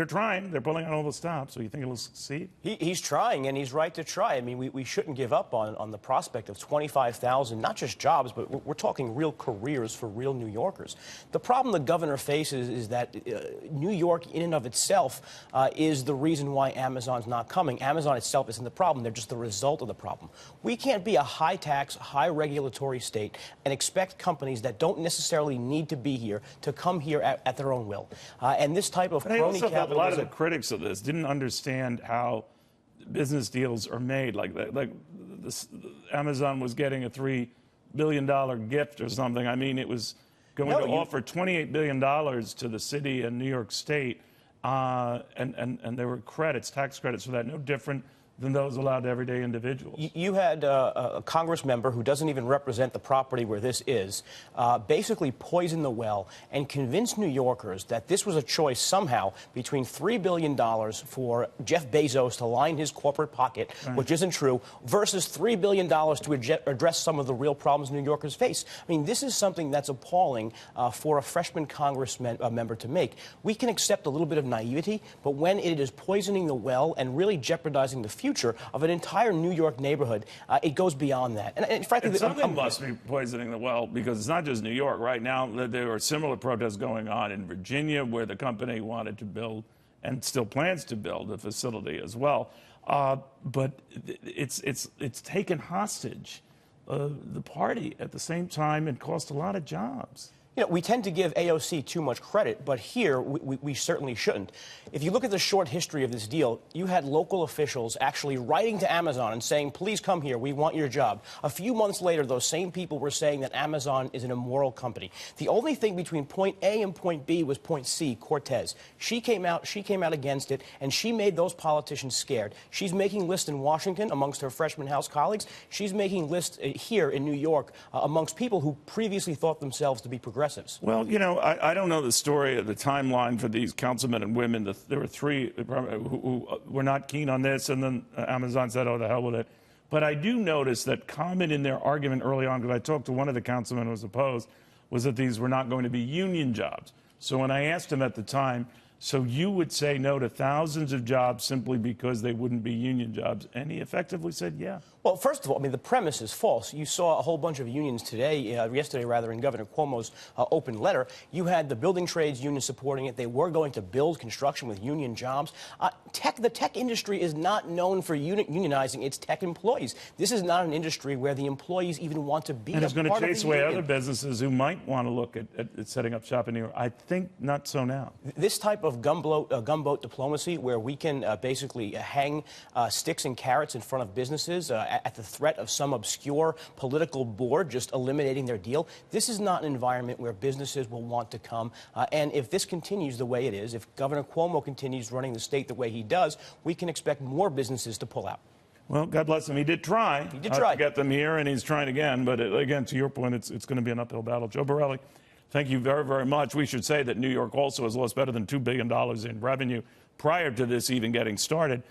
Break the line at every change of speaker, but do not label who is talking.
They're trying. They're pulling out all the stops. So you think it'll succeed?
He's trying, and he's right to try. I mean, we shouldn't give up on the prospect of 25,000, not just jobs, but we're talking real careers for real New Yorkers. The problem the governor faces is that New York, in and of itself, is the reason why Amazon's not coming. Amazon itself isn't the problem. They're just the result of the problem. We can't be a high-tax, high-regulatory state and expect companies that don't necessarily need to be here to come here at their own will. And this type of crony capitalism...
A lot of the critics of this didn't understand how business deals are made. Amazon was getting a $3 billion gift or something. I mean, it was going to offer $28 billion to the city and New York State, and there were credits, tax credits for that, no different than those allowed to everyday individuals.
You had a Congress member who doesn't even represent the property where this is, basically poison the well and convince New Yorkers that this was a choice somehow between $3 billion for Jeff Bezos to line his corporate pocket, which isn't true, versus $3 billion to address some of the real problems New Yorkers face. I mean, this is something that's appalling for a freshman Congress member to make. We can accept a little bit of naivety, but when it is poisoning the well and really jeopardizing the future of an entire New York neighborhood, it goes beyond that. And frankly,
something must be poisoning the well, because it's not just New York. Right now, there are similar protests going on in Virginia, where the company wanted to build and still plans to build a facility as well. But it's taken hostage the party at the same time and cost a lot of jobs.
You know, we tend to give AOC too much credit, but here we certainly shouldn't. If you look at the short history of this deal, you had local officials actually writing to Amazon and saying, please come here, we want your job. A few months later, those same people were saying that Amazon is an immoral company. The only thing between point A and point B was point C, Cortez. She came out against it, and she made those politicians scared. She's making lists in Washington amongst her freshman House colleagues. She's making lists here in New York amongst people who previously thought themselves to be progressive.
Well, you know, I don't know the story of the timeline for these councilmen and women. There were three who were not keen on this, and then Amazon said, oh, the hell with it. But I do notice that common in their argument early on, because I talked to one of the councilmen who was opposed, was that these were not going to be union jobs. So when I asked him at the time, so you would say no to thousands of jobs simply because they wouldn't be union jobs? And he effectively said, yeah.
Well, first of all, I mean, the premise is false. You saw a whole bunch of unions today, yesterday rather, in Governor Cuomo's open letter. You had the building trades union supporting it. They were going to build construction with union jobs. The tech industry is not known for unionizing its tech employees. This is not an industry where the employees even want to be.
And it's going to chase away other businesses who might want to look at setting up shop in New York. I think not so now.
This type of gumboat diplomacy, where we can basically hang sticks and carrots in front of businesses at the threat of some obscure political board just eliminating their deal. This is not an environment where businesses will want to come. And if this continues the way it is, if Governor Cuomo continues running the state the way he does, we can expect more businesses to pull out.
Well, God bless him. He did try.
He did try
to get them here, and he's trying again. But again, to your point, it's going to be an uphill battle. Joe Borelli, thank you very, very much. We should say that New York also has lost better than $2 billion in revenue prior to this even getting started.